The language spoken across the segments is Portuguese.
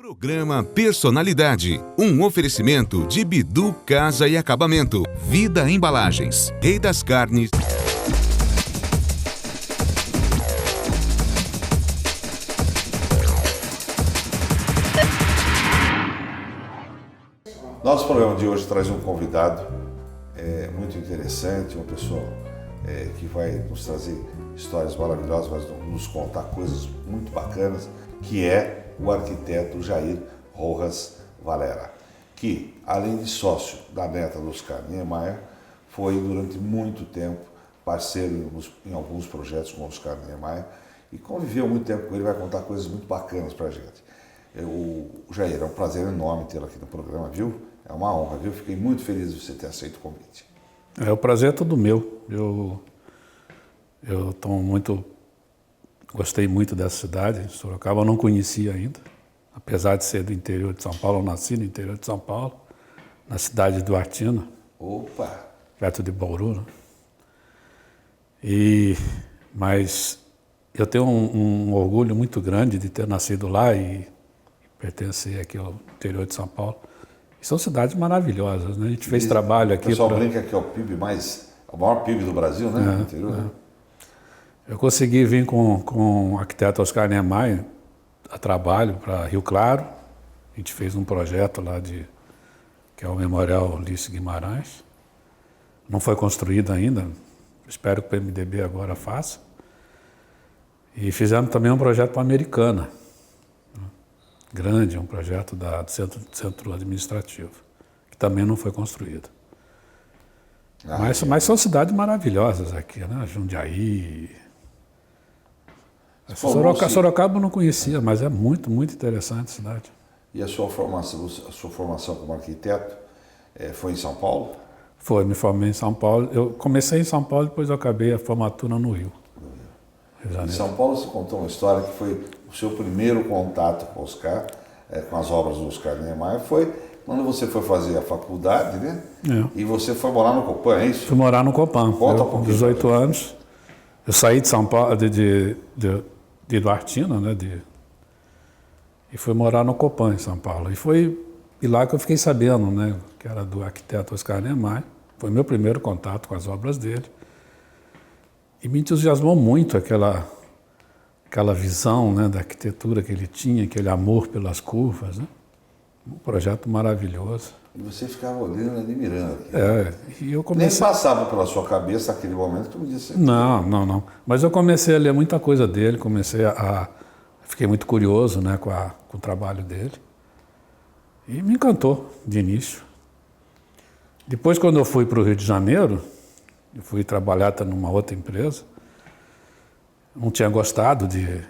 Programa Personalidade, um oferecimento de Bidu Casa e Acabamento, Vida Embalagens, Rei das Carnes. Nosso programa de hoje traz um convidado muito interessante, uma pessoa que vai nos trazer histórias maravilhosas, vai nos contar coisas muito bacanas, que é o arquiteto Jair Rojas Valera, que, além de sócio da neta do Oscar Niemeyer, foi durante muito tempo parceiro em alguns projetos com o Oscar Niemeyer e conviveu muito tempo com ele, vai contar coisas muito bacanas pra gente. O Jair, é um prazer enorme tê-lo aqui no programa, viu? É uma honra, viu? Fiquei muito feliz de você ter aceito o convite. O prazer é todo meu. Gostei muito dessa cidade. Sorocaba eu não conhecia ainda, apesar de ser do interior de São Paulo. Eu nasci no interior de São Paulo, na cidade de Duartina. Opa! Perto de Bauru, né? Mas eu tenho um orgulho muito grande de ter nascido lá e pertencer aqui ao interior de São Paulo. E são cidades maravilhosas, né? A gente fez trabalho aqui. O pessoal brinca que é o maior PIB do Brasil, né? No interior, né? Eu consegui vir com o arquiteto Oscar Niemeyer a trabalho para Rio Claro. A gente fez um projeto lá que é o Memorial Ulisses Guimarães. Não foi construído ainda, espero que o PMDB agora faça. E fizemos também um projeto para a Americana, grande, um projeto do centro administrativo, que também não foi construído. Mas são cidades maravilhosas aqui, né? Jundiaí. Sorocaba eu não conhecia, mas é muito, muito interessante a cidade. E a sua formação como arquiteto foi em São Paulo? Foi, me formei em São Paulo. Eu comecei em São Paulo, depois eu acabei a formatura no Rio. Em São Paulo você contou uma história que foi o seu primeiro contato com o Oscar, com as obras do Oscar Niemeyer, foi quando você foi fazer a faculdade, né? E você foi morar no Copan, é isso? Fui morar no Copan. Conta um pouquinho. 18 anos. Eu saí de São Paulo, de Duartina, né? E fui morar no Copan, em São Paulo. E foi lá que eu fiquei sabendo, né? Que era do arquiteto Oscar Niemeyer. Foi meu primeiro contato com as obras dele. E me entusiasmou muito aquela visão, né, da arquitetura que ele tinha, aquele amor pelas curvas, né? Um projeto maravilhoso. E você ficava olhando, admirando. E eu comecei... Nem passava pela sua cabeça naquele momento que tu me disse. Não. Mas eu comecei a ler muita coisa dele, fiquei muito curioso, né, com o trabalho dele. E me encantou de início. Depois, quando eu fui para o Rio de Janeiro, eu fui trabalhar numa outra empresa, não tinha gostado de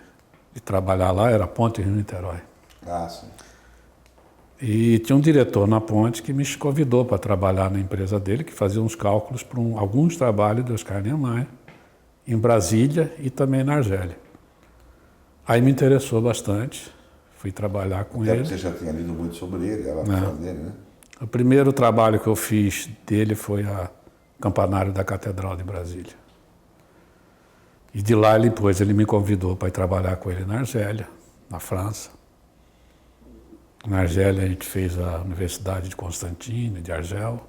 trabalhar lá, era Ponte Rio-Niterói. Ah, sim. E tinha um diretor na Ponte que me convidou para trabalhar na empresa dele, que fazia uns cálculos para alguns trabalhos do Oscar Niemeyer, em Brasília e também na Argélia. Aí me interessou bastante, fui trabalhar com ele. Você já tinha lido muito sobre ele, era fã dele, né? O primeiro trabalho que eu fiz dele foi o campanário da Catedral de Brasília. E de lá, depois, ele me convidou para ir trabalhar com ele na Argélia, na França. Na Argélia, a gente fez a Universidade de Constantine, de Argel.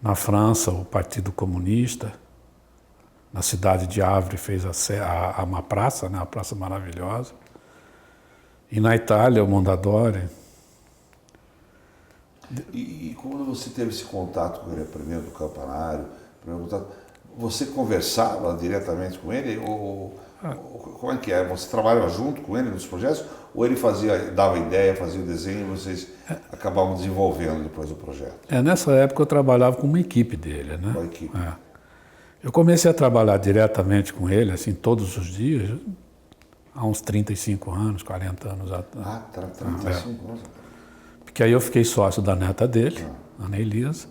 Na França, o Partido Comunista. Na cidade de Havre, fez uma praça, né, uma praça maravilhosa. E na Itália, o Mondadori. E quando você teve esse contato com ele, primeiro do campanário, você conversava diretamente com ele? Como é que é? Você trabalhava junto com ele nos projetos? Ou ele dava ideia, fazia o desenho e vocês acabavam desenvolvendo depois o projeto? Nessa época eu trabalhava com uma equipe dele, né? Com a equipe. Eu comecei a trabalhar diretamente com ele, assim, todos os dias, há uns 35 anos, 40 anos atrás. 35 anos. Porque aí eu fiquei sócio da neta dele, Ana Elisa,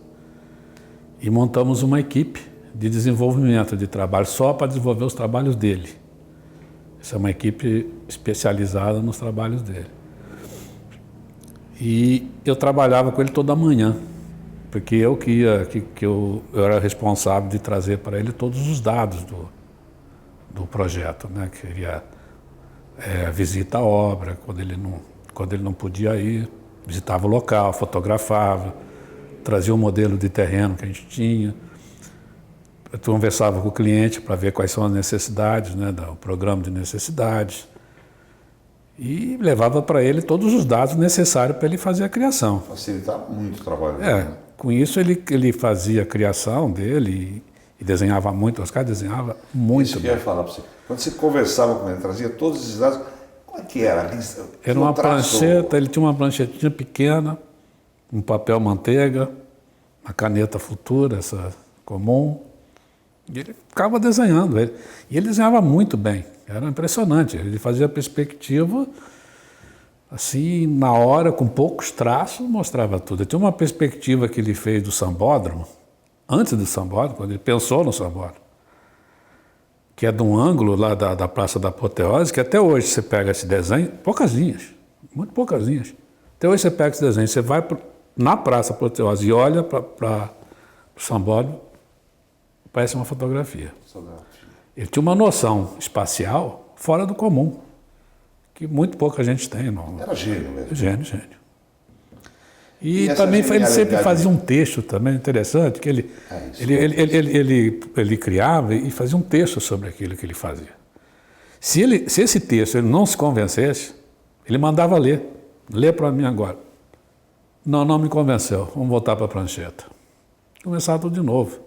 e montamos uma equipe de desenvolvimento de trabalho só para desenvolver os trabalhos dele. Essa é uma equipe especializada nos trabalhos dele. E eu trabalhava com ele toda manhã, porque eu era responsável de trazer para ele todos os dados do projeto, né? Que seria visita à obra, quando ele não quando ele não podia ir, visitava o local, fotografava, trazia um modelo de terreno que a gente tinha. Eu conversava com o cliente para ver quais são as necessidades, né, do programa de necessidades. E levava para ele todos os dados necessários para ele fazer a criação. Facilitava muito o trabalho. Né? Com isso ele fazia a criação dele e desenhava muito, Oscar desenhava muito. Isso que eu ia falar para você. Quando você conversava com ele, trazia todos esses dados, como é que era a lista? Era uma prancheta, ele tinha uma pranchetinha pequena, um papel manteiga, uma caneta Futura, essa comum, e ele ficava desenhando. E ele desenhava muito bem, era impressionante. Ele fazia a perspectiva, assim, na hora, com poucos traços, mostrava tudo. Tinha uma perspectiva que ele fez do Sambódromo, antes do Sambódromo, quando ele pensou no Sambódromo, que é de um ângulo lá da Praça da Apoteose, que até hoje você pega esse desenho, poucas linhas, muito poucas linhas. Até hoje você pega esse desenho, você vai na Praça Apoteose e olha para o Sambódromo, parece uma fotografia. Ele tinha uma noção espacial fora do comum, que muito pouca gente tem. Era gênio mesmo. Gênio. E também ele sempre fazia um texto também interessante, que ele criava e fazia um texto sobre aquilo que ele fazia. Se esse texto ele não se convencesse, ele mandava ler. Lê para mim agora. Não me convenceu, vamos voltar para a prancheta. Começar tudo de novo.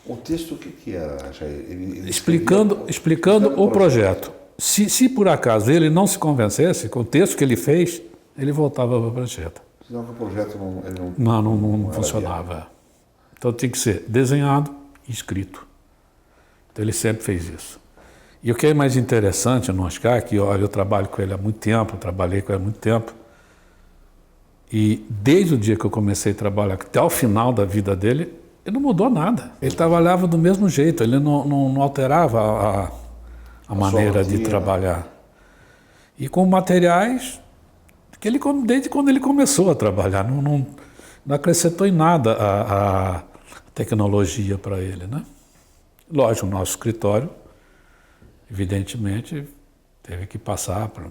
O texto, o que era, Jair? Explicando o projeto. Se por acaso ele não se convencesse com o texto que ele fez, ele voltava para a prancheta. Senão o projeto não funcionava. Então tinha que ser desenhado e escrito. Então ele sempre fez isso. E o que é mais interessante no Oscar, que olha, eu trabalho com ele há muito tempo, trabalhei com ele há muito tempo, e desde o dia que eu comecei a trabalhar até o final da vida dele, ele não mudou nada. Ele trabalhava do mesmo jeito, ele não alterava a maneira de trabalhar. E com materiais que desde quando ele começou a trabalhar, não acrescentou em nada a tecnologia para ele, né? Lógico, o nosso escritório, evidentemente, teve que passar por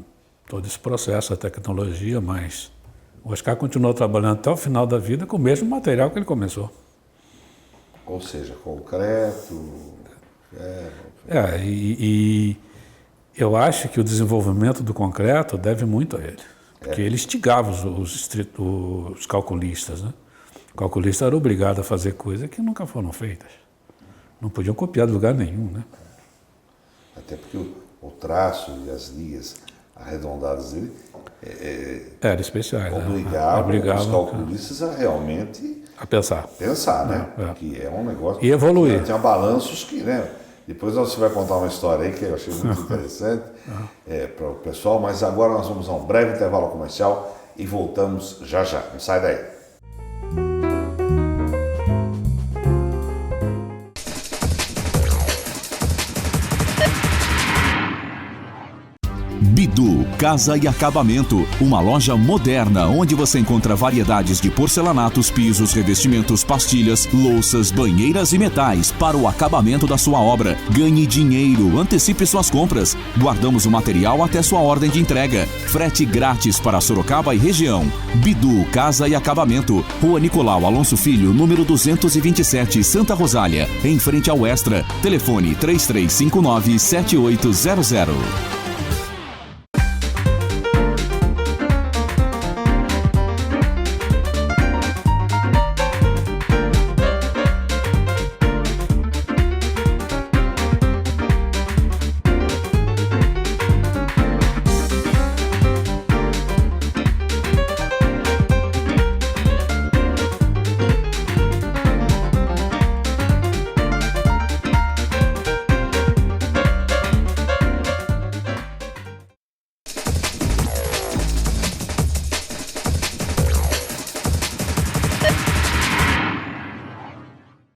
todo esse processo, a tecnologia, mas o Oscar continuou trabalhando até o final da vida com o mesmo material que ele começou. Ou seja, concreto... E eu acho que o desenvolvimento do concreto deve muito a ele. Porque ele instigava os calculistas, né? O calculista era obrigado a fazer coisas que nunca foram feitas. Não podiam copiar de lugar nenhum, né? Até porque o traço e as linhas arredondadas dele eram especiais. Obrigavam os calculistas a realmente... A pensar. Pensar, né? Que é um negócio... E evoluir. Tinha balanços que, né? Depois você vai contar uma história aí que eu achei muito interessante para o pessoal, mas agora nós vamos a um breve intervalo comercial e voltamos já. Não sai daí. Bidu Casa e Acabamento, uma loja moderna onde você encontra variedades de porcelanatos, pisos, revestimentos, pastilhas, louças, banheiras e metais para o acabamento da sua obra. Ganhe dinheiro, antecipe suas compras. Guardamos o material até sua ordem de entrega. Frete grátis para Sorocaba e região. Bidu Casa e Acabamento, Rua Nicolau Alonso Filho, número 227, Santa Rosália, em frente ao Extra. Telefone 3359-7800.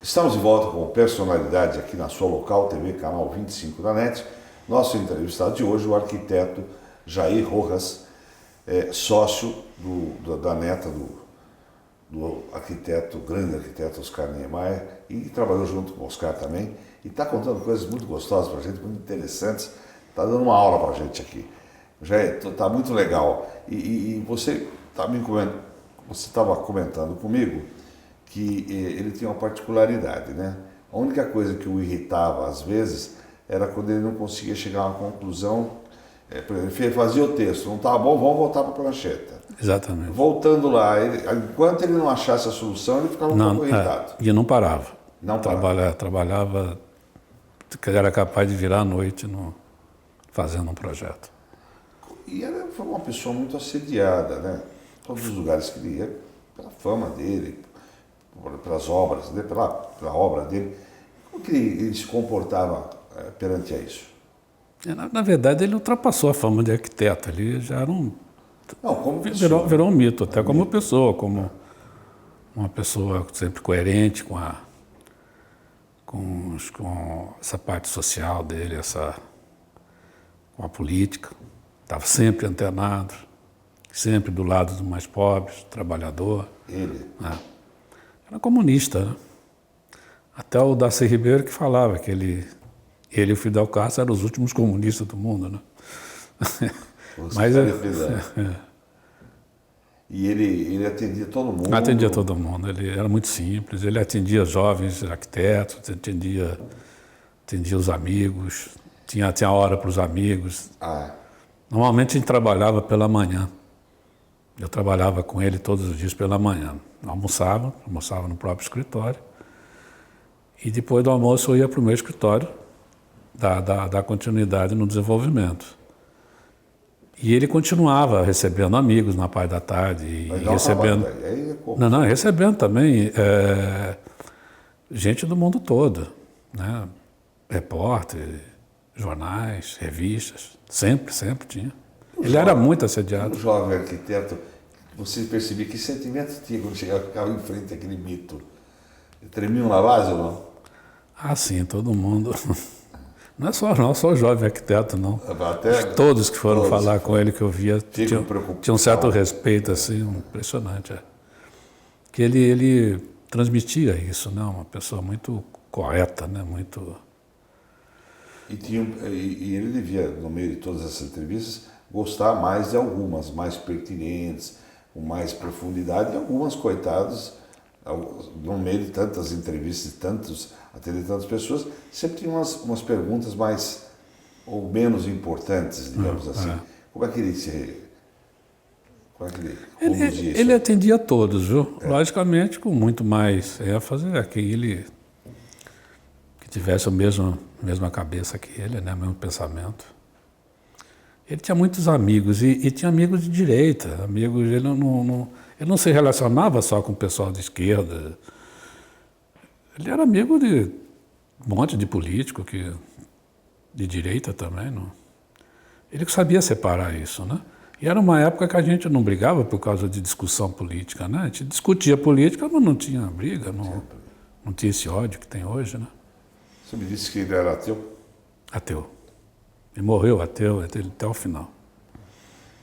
Estamos de volta com Personalidade aqui na sua local TV, canal 25 da NET. Nosso entrevistado de hoje, o arquiteto Jair Rojas, sócio da neta do grande arquiteto Oscar Niemeyer, e trabalhou junto com o Oscar também, e está contando coisas muito gostosas para a gente, muito interessantes, está dando uma aula para a gente aqui. Já está muito legal. E você estava comentando comigo que ele tinha uma particularidade, né? A única coisa que o irritava às vezes era quando ele não conseguia chegar a uma conclusão. Por exemplo, ele fazia o texto, não estava bom, vamos voltar para a prancheta. Exatamente. Voltando lá, enquanto ele não achasse a solução, ele ficava um pouco irritado. E não parava. Não parava. Trabalhava, era capaz de virar à noite fazendo um projeto. E foi uma pessoa muito assediada, né? Todos os lugares que ele ia, pela fama dele, pelas obras, né? pela obra dele. Como que ele se comportava perante a isso? Na verdade, ele ultrapassou a fama de arquiteto. Ele já era um... Não, como pessoa. Virou um mito, até como pessoa, como uma pessoa sempre coerente com essa parte social dele, com a política. Estava sempre antenado, sempre do lado dos mais pobres, trabalhador. Ele? Né? Era comunista, né? Até o Darcy Ribeiro que falava que ele e o Fidel Castro eram os últimos comunistas do mundo, né? Mas E ele atendia todo mundo? Atendia todo mundo. Ele era muito simples. Ele atendia jovens arquitetos, atendia os amigos, tinha hora para os amigos. Normalmente a gente trabalhava pela manhã. Eu trabalhava com ele todos os dias pela manhã. Almoçava no próprio escritório. E depois do almoço eu ia para o meu escritório, dar continuidade no desenvolvimento. E ele continuava recebendo amigos na parte da tarde. E recebendo... recebendo também gente do mundo todo, né? Repórter, jornais, revistas, sempre tinha. Ele era muito assediado. Um jovem arquiteto, você percebia que sentimento tinha quando ficava em frente àquele mito? Tremiam na base ou não? Ah, sim, todo mundo. Não é só o jovem arquiteto, não. Até todos que foram falar com ele que eu via tinham um certo respeito, assim, impressionante. Que ele transmitia isso, né? Uma pessoa muito correta, né? Muito... E ele devia, no meio de todas essas entrevistas, gostar mais de algumas, mais pertinentes, com mais profundidade, e algumas, coitados, no meio de tantas entrevistas, atender tantas pessoas, sempre tinha umas perguntas mais ou menos importantes, digamos assim. Como é que ele conduzia isso? Ele atendia a todos, viu? Logicamente, com muito mais ênfase aquele que tivesse a mesma cabeça que ele, né? O mesmo pensamento. Ele tinha muitos amigos e tinha amigos de direita, ele não se relacionava só com o pessoal de esquerda. Ele era amigo de um monte de político de direita também. Não? Ele sabia separar isso, né? E era uma época que a gente não brigava por causa de discussão política, né? A gente discutia política, mas não tinha briga, não tinha esse ódio que tem hoje, né? Você me disse que ele era ateu? Ateu. Ele morreu ateu até o final.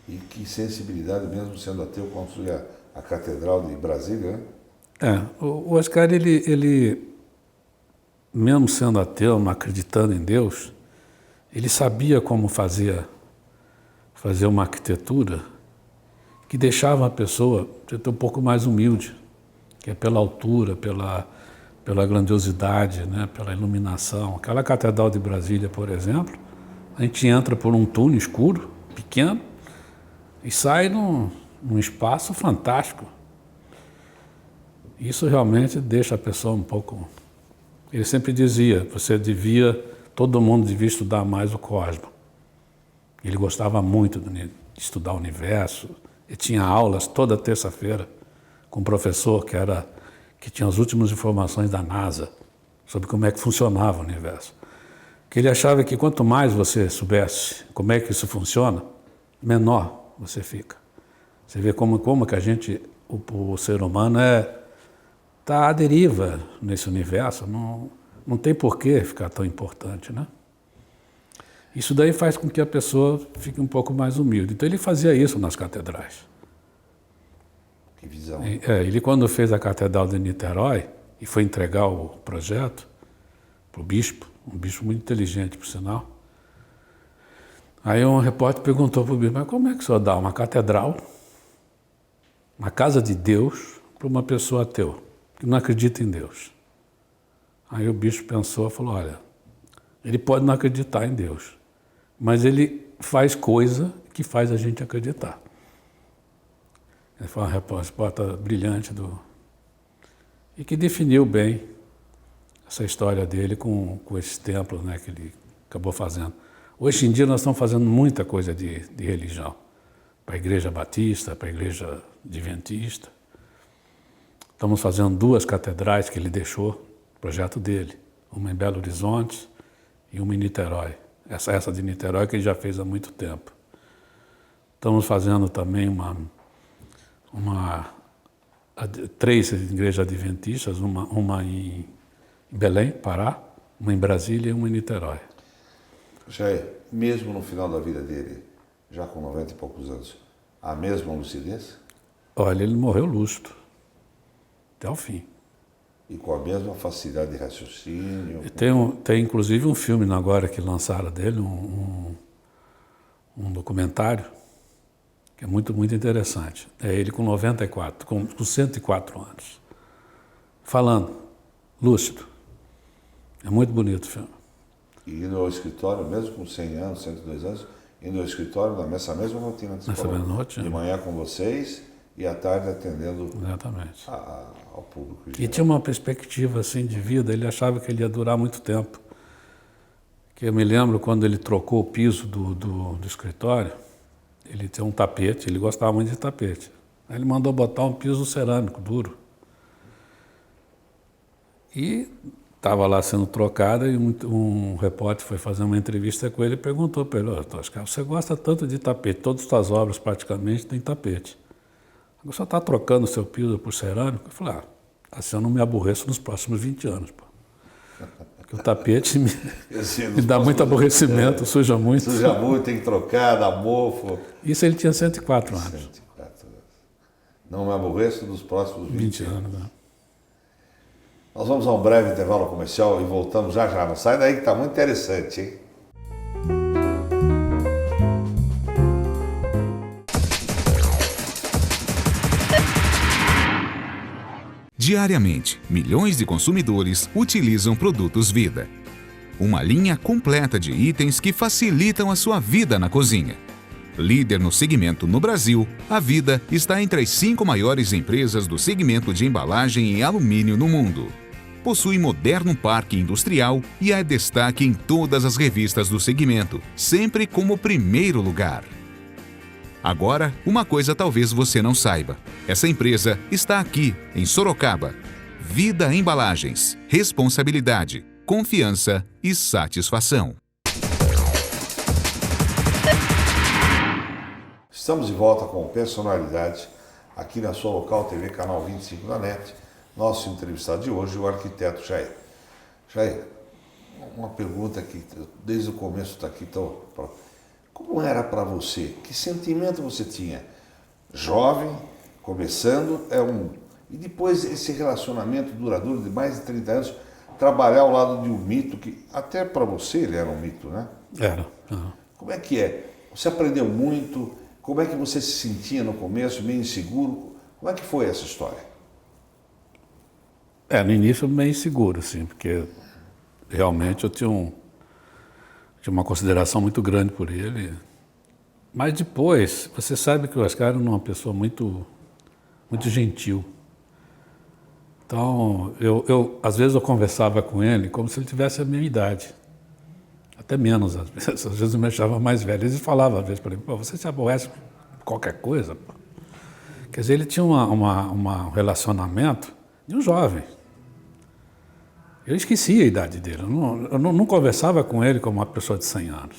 E que sensibilidade, mesmo sendo ateu, construir a Catedral de Brasília, né? O Oscar, ele, mesmo sendo ateu, não acreditando em Deus, ele sabia como fazer uma arquitetura que deixava a pessoa um pouco mais humilde, que é pela altura, pela grandiosidade, né, pela iluminação. Aquela Catedral de Brasília, por exemplo, a gente entra por um túnel escuro, pequeno, e sai num espaço fantástico. Isso realmente deixa a pessoa um pouco... Ele sempre dizia, todo mundo devia estudar mais o cosmos. Ele gostava muito de estudar o universo. Ele tinha aulas toda terça-feira com um professor que tinha as últimas informações da NASA sobre como é que funcionava o universo. Que ele achava que quanto mais você soubesse como é que isso funciona, menor você fica. Você vê como que a gente, o ser humano está à deriva nesse universo, não tem por que ficar tão importante, né? Isso daí faz com que a pessoa fique um pouco mais humilde. Então ele fazia isso nas catedrais. Que visão. Ele quando fez a Catedral de Niterói e foi entregar o projeto para o bispo, um bispo muito inteligente, por sinal, Aí um repórter perguntou para o bispo, mas como é que o senhor dá uma catedral, uma casa de Deus, para uma pessoa ateu, que não acredita em Deus? Aí o bispo pensou e falou, olha, ele pode não acreditar em Deus, mas ele faz coisa que faz a gente acreditar. Ele foi uma resposta brilhante e que definiu bem essa história dele com esses templos, né, que ele acabou fazendo. Hoje em dia nós estamos fazendo muita coisa de religião, para a Igreja Batista, para a Igreja Adventista. Estamos fazendo 2 catedrais que ele deixou, projeto dele, uma em Belo Horizonte e uma em Niterói. Essa de Niterói que ele já fez há muito tempo. Estamos fazendo também 3 igrejas adventistas, uma em Belém, Pará, uma em Brasília e uma em Niterói. Jair, mesmo no final da vida dele, já com 90 e poucos anos, a mesma lucidez? Olha, ele morreu lúcido, até o fim. E com a mesma facilidade de raciocínio? Tem inclusive um filme agora que lançaram dele, um documentário, que é muito, muito interessante. É ele com 104 anos, falando, lúcido. É muito bonito o filme. E indo ao escritório, mesmo com 100 anos, 102 anos, indo ao escritório nessa mesma rotina que você falou. De manhã com vocês e à tarde atendendo ao público. E tinha uma perspectiva assim de vida, ele achava que ele ia durar muito tempo. Que eu me lembro quando ele trocou o piso do escritório, ele tinha um tapete, ele gostava muito de tapete. Aí ele mandou botar um piso cerâmico, duro. E estava lá sendo trocada e um repórter foi fazer uma entrevista com ele e perguntou para ele, Oscar, você gosta tanto de tapete, todas as suas obras praticamente têm tapete. Você está trocando o seu piso por cerâmico? Eu falei, assim eu não me aborreço nos próximos 20 anos. Pô. Porque o tapete me dá muito aborrecimento, suja muito. Suja muito, tem que trocar, dá mofo. Isso ele tinha 104 anos. 104 anos. Não me aborreço nos próximos 20 anos. Né? Nós vamos a um breve intervalo comercial e voltamos já já. Não sai daí que está muito interessante, hein? Diariamente, milhões de consumidores utilizam produtos Vida. Uma linha completa de itens que facilitam a sua vida na cozinha. Líder no segmento no Brasil, a Vida está entre as 5 maiores empresas do segmento de embalagem em alumínio no mundo. Possui moderno parque industrial e é destaque em todas as revistas do segmento, sempre como primeiro lugar. Agora, uma coisa talvez você não saiba. Essa empresa está aqui, em Sorocaba. Vida Embalagens. Responsabilidade, confiança e satisfação. Estamos de volta com Personalidade, aqui na sua local TV, canal 25 da NET. Nosso entrevistado de hoje, o arquiteto Jair. Jair, uma pergunta que desde o começo está aqui. Como era para você? Que sentimento você tinha? Jovem, começando, e depois esse relacionamento duradouro de mais de 30 anos, trabalhar ao lado de um mito que, até para você, ele era um mito, né? Era. Uhum. Como é que é? Você aprendeu muito? Como é que você se sentia no começo, meio inseguro? Como é que foi essa história? No início meio inseguro, assim, porque realmente eu tinha uma consideração muito grande por ele. Mas depois, você sabe que o Oscar era uma pessoa muito, muito gentil. Então, às vezes eu conversava com ele como se ele tivesse a minha idade. Até menos, às vezes eu me achava mais velho. Ele falava, às vezes, para mim, você se aborrece qualquer coisa? Pô. Quer dizer, ele tinha um relacionamento de um jovem. Eu esquecia a idade dele, eu não conversava com ele como uma pessoa de 100 anos.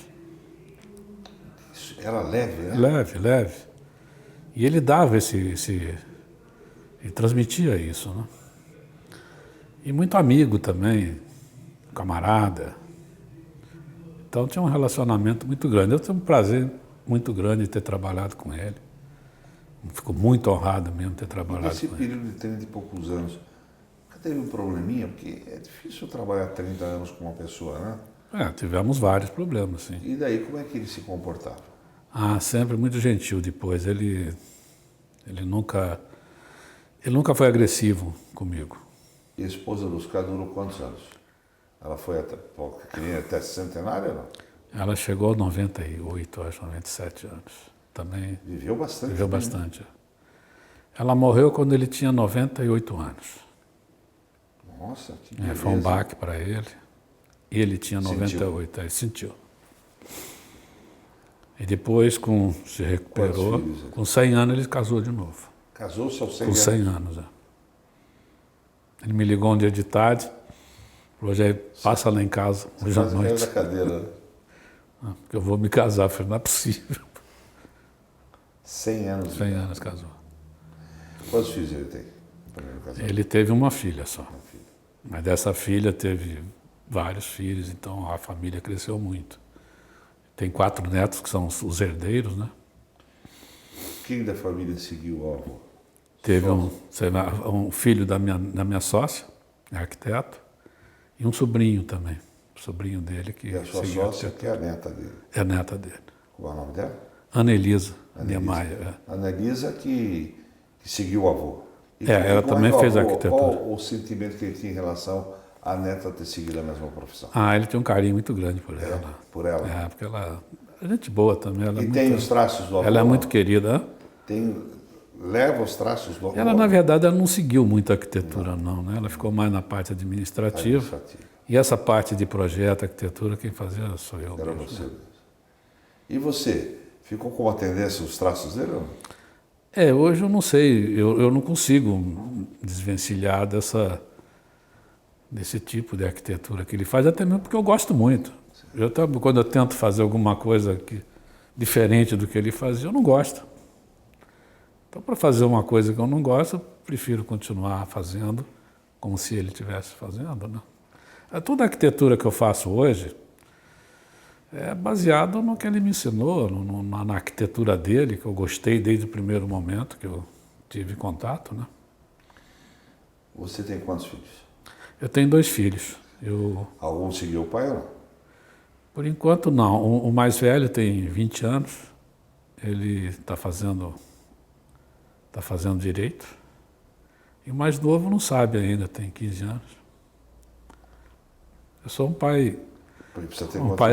Isso era leve, né? Leve. E ele dava ele transmitia isso, né? E muito amigo também, camarada. Então tinha um relacionamento muito grande. Eu tenho um prazer muito grande de ter trabalhado com ele. Fico muito honrado mesmo de ter trabalhado com ele. Nesse período de 30 e poucos anos, teve um probleminha, porque é difícil trabalhar 30 anos com uma pessoa, né? Tivemos vários problemas, sim. E daí, como é que ele se comportava? Sempre muito gentil depois. Ele nunca foi agressivo comigo. E a esposa do Oscar durou quantos anos? Ela foi até centenária, não? Ela chegou a 98, acho, 97 anos. Também Viveu bastante. viveu né? bastante. Ela morreu quando ele tinha 98 anos. Nossa, que beleza. Foi um baque para ele. E ele tinha 98, ele sentiu. E depois, se recuperou, Quantos filhos ele? com 100 anos ele casou de novo. Casou-se aos 100 Com anos? 100 anos, Ele me ligou um dia de tarde, falou, já passa lá em casa, hoje à Quase noite, caiu da cadeira, né? porque eu vou me casar. Eu falei, não é possível. 100 anos. 100 anos casou. Quantos filhos ele tem? Primeiro casamento. Ele teve uma filha só. Uma filha. Mas dessa filha teve vários filhos, então a família cresceu muito. Tem 4 netos que são os herdeiros, né? Quem da família seguiu o avô? Teve um filho da minha sócia, arquiteto, e um sobrinho também. O sobrinho dele que E a sua seguiu sócia, que é a neta dele. é a neta dele. Qual é o nome dela? Ana Elisa Niemeyer. Ana Elisa que seguiu o avô. E Ela como também que o fez avô, arquitetura. Qual o sentimento que ele tinha em relação à neta ter seguido a mesma profissão? Ele tem um carinho muito grande por ela. Por ela? Porque ela é gente boa também. Ela E tem os traços do avô? Ela é muito querida. Leva os traços do avô? Ela, na verdade, ela não seguiu muito a arquitetura, não, né? Ela ficou mais na parte administrativa. E essa parte de projeto, arquitetura, quem fazia sou eu. Era mesmo. você mesmo. E você? Ficou com uma tendência os traços dele? Ou não? Hoje eu não sei, eu não consigo desvencilhar desse tipo de arquitetura que ele faz, até mesmo porque eu gosto muito. Quando eu tento fazer alguma coisa diferente do que ele fazia, eu não gosto. Então, para fazer uma coisa que eu não gosto, eu prefiro continuar fazendo como se ele estivesse fazendo, né? Toda a arquitetura que eu faço hoje é baseado no que ele me ensinou, na arquitetura dele, que eu gostei desde o primeiro momento que eu tive contato, né? Você tem quantos filhos? Eu tenho 2 filhos. Algum seguiu o pai ou não? Por enquanto, não. O mais velho tem 20 anos. Ele está fazendo direito. E o mais novo não sabe ainda, tem 15 anos. Eu sou um pai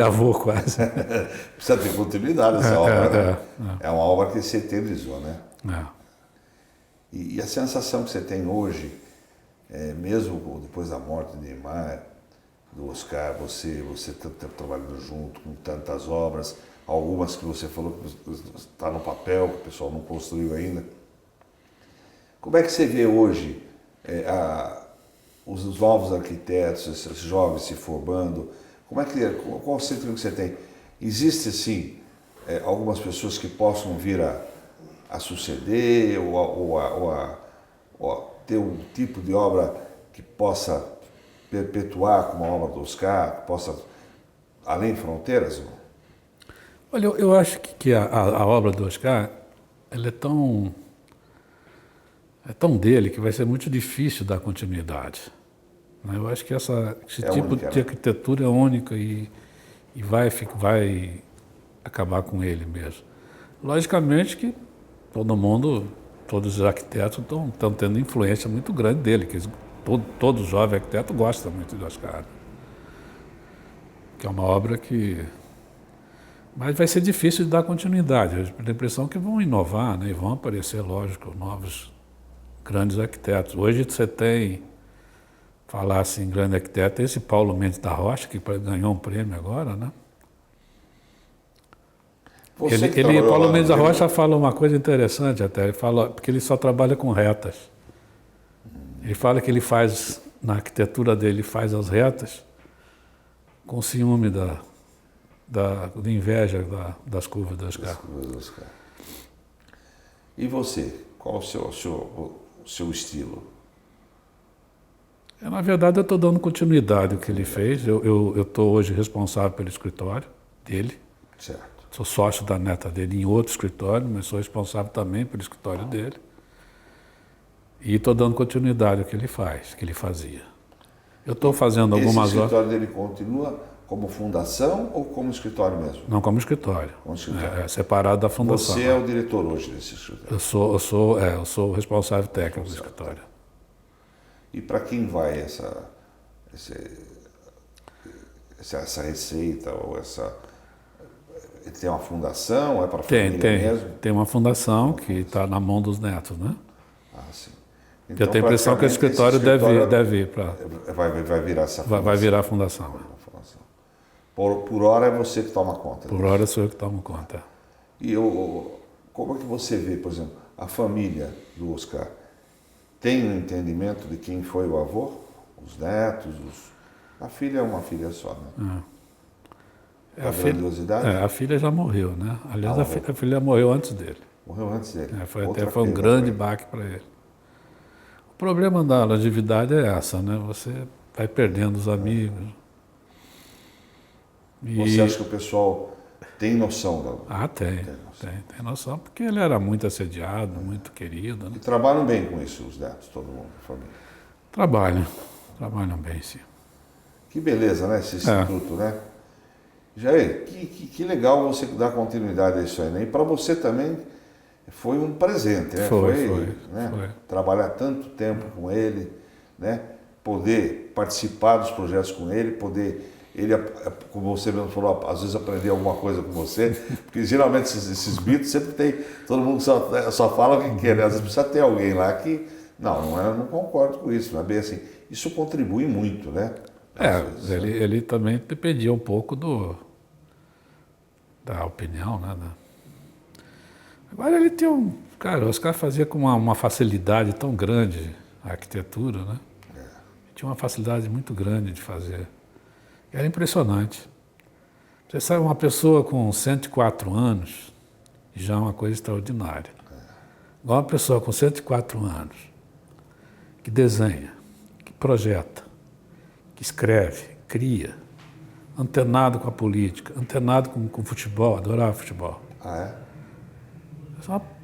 avô quase. Precisa ter continuidade essa obra, né? É uma obra que se eternizou, né? E a sensação que você tem hoje, mesmo depois da morte de Niemeyer, do Oscar, você está trabalhando junto com tantas obras, algumas que você falou que está no papel, que o pessoal não construiu ainda. Como é que você vê hoje os novos arquitetos, esses jovens se formando? Qual o sentimento que você tem? Existe, assim, algumas pessoas que possam vir a suceder ou ter um tipo de obra que possa perpetuar como a obra do Oscar, que possa além fronteiras? Olha, eu acho que a obra do Oscar ela é tão dele que vai ser muito difícil dar continuidade. Eu acho que esse tipo única, de arquitetura é única e vai acabar com ele mesmo. Logicamente que todos os arquitetos estão tendo influência muito grande dele, que todo jovem arquiteto gosta muito do Oscar. Que é uma obra que... Mas vai ser difícil de dar continuidade. Eu tenho a impressão que vão inovar, né? E vão aparecer, lógico, novos grandes arquitetos. Hoje você tem, falar assim, grande arquiteto, esse Paulo Mendes da Rocha, que ganhou um prêmio agora, né? Paulo Mendes da Rocha fala uma coisa interessante até, ele fala, porque ele só trabalha com retas. Ele fala que ele faz, na arquitetura dele, ele faz as retas com ciúme da inveja das curvas do Oscar. E você? Qual o seu estilo? Na verdade, eu estou dando continuidade ao que ele fez. Eu estou hoje responsável pelo escritório dele. Certo. Sou sócio da neta dele em outro escritório, mas sou responsável também pelo escritório dele. E estou dando continuidade ao que ele faz, que ele fazia. Eu estou fazendo algumas obras. Esse escritório dele continua como fundação ou como escritório mesmo? Não, como escritório. Como escritório. É separado da fundação. Você é o diretor hoje desse escritório? Eu sou o responsável técnico do escritório. E para quem vai essa receita ou essa... Tem uma fundação, é para a família mesmo? Tem uma fundação que está na mão dos netos, né? Ah, sim. Então, eu tenho a impressão que o escritório deve ir para... Vai virar essa fundação. Vai virar a fundação. Por hora é você que toma conta. Por hora sou eu que tomo conta. E como é que você vê, por exemplo, a família do Oscar? Tem um entendimento de quem foi o avô? Os netos? A filha é uma filha só, né? A grandiosidade? A filha já morreu, né? Aliás, a filha morreu antes dele. Morreu antes dele. Foi um grande baque para ele. O problema da longevidade é essa, né? Você vai perdendo os amigos. Você acha que o pessoal tem noção? Tem noção, porque ele era muito assediado, muito querido. Né? E trabalham bem com isso, os netos, todo mundo, a família? Trabalham bem, sim. Que beleza, né, esse instituto, né? Jair, que legal você dar continuidade a isso aí, né? E para você também foi um presente, né? Foi. Trabalhar tanto tempo com ele, né? Poder participar dos projetos com ele, ele, como você mesmo falou, às vezes aprender alguma coisa com você, porque geralmente esses mitos sempre tem, todo mundo só fala o que quer, né? Às vezes precisa ter alguém lá que, não concordo com isso, não é bem assim. Isso contribui muito, né? Ele também dependia um pouco da opinião, né? Agora ele tem o Oscar fazia com uma facilidade tão grande a arquitetura, né? Tinha uma facilidade muito grande de fazer. Era impressionante. Você sabe, uma pessoa com 104 anos já é uma coisa extraordinária. Igual uma pessoa com 104 anos que desenha, que projeta, que escreve, cria, antenado com a política, antenado com o futebol, adorava futebol.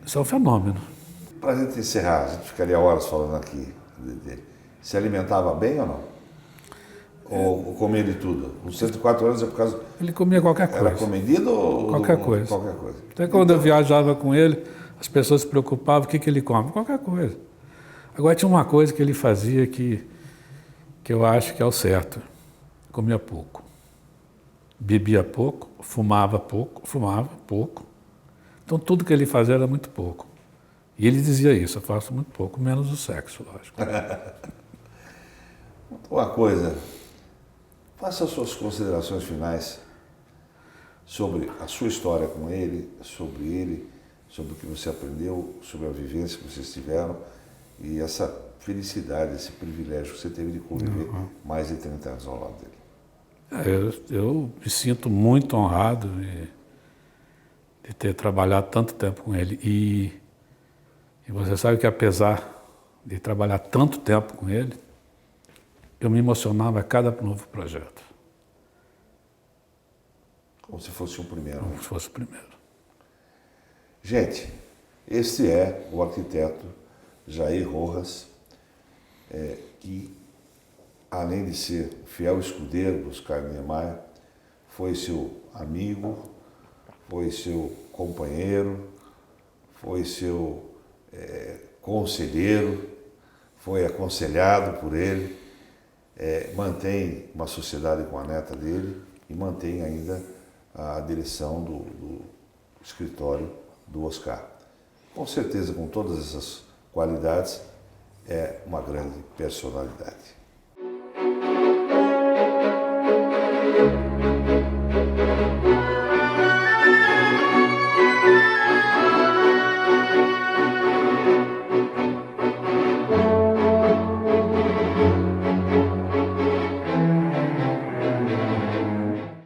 Isso é um fenômeno. Para a gente encerrar, a gente ficaria horas falando aqui dele. Se alimentava bem ou não? Ou comia de tudo? Com 104 anos é por causa... Ele comia qualquer coisa. Era comedido ou... Qualquer coisa. Até quando eu viajava com ele, as pessoas se preocupavam, o que ele come? Qualquer coisa. Agora tinha uma coisa que ele fazia que eu acho que é o certo. Comia pouco. Bebia pouco, fumava pouco. Então tudo que ele fazia era muito pouco. E ele dizia isso, eu faço muito pouco, menos o sexo, lógico. Uma coisa, faça as suas considerações finais sobre a sua história com ele, sobre o que você aprendeu, sobre a vivência que vocês tiveram e essa felicidade, esse privilégio que você teve de conviver mais de 30 anos ao lado dele. Eu me sinto muito honrado de ter trabalhado tanto tempo com ele. E você sabe que apesar de trabalhar tanto tempo com ele, eu me emocionava a cada novo projeto. Como se fosse o primeiro. Como se fosse o primeiro. Gente, esse é o arquiteto Jair Rojas, que, além de ser fiel escudeiro do Oscar Niemeyer, foi seu amigo, foi seu companheiro, foi seu conselheiro, foi aconselhado por ele, mantém uma sociedade com a neta dele e mantém ainda a direção do escritório do Oscar. Com certeza, com todas essas qualidades, é uma grande personalidade.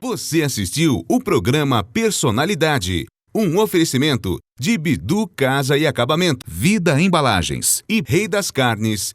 Você assistiu o programa Personalidade, um oferecimento de Bidu Casa e Acabamento, Vida Embalagens e Rei das Carnes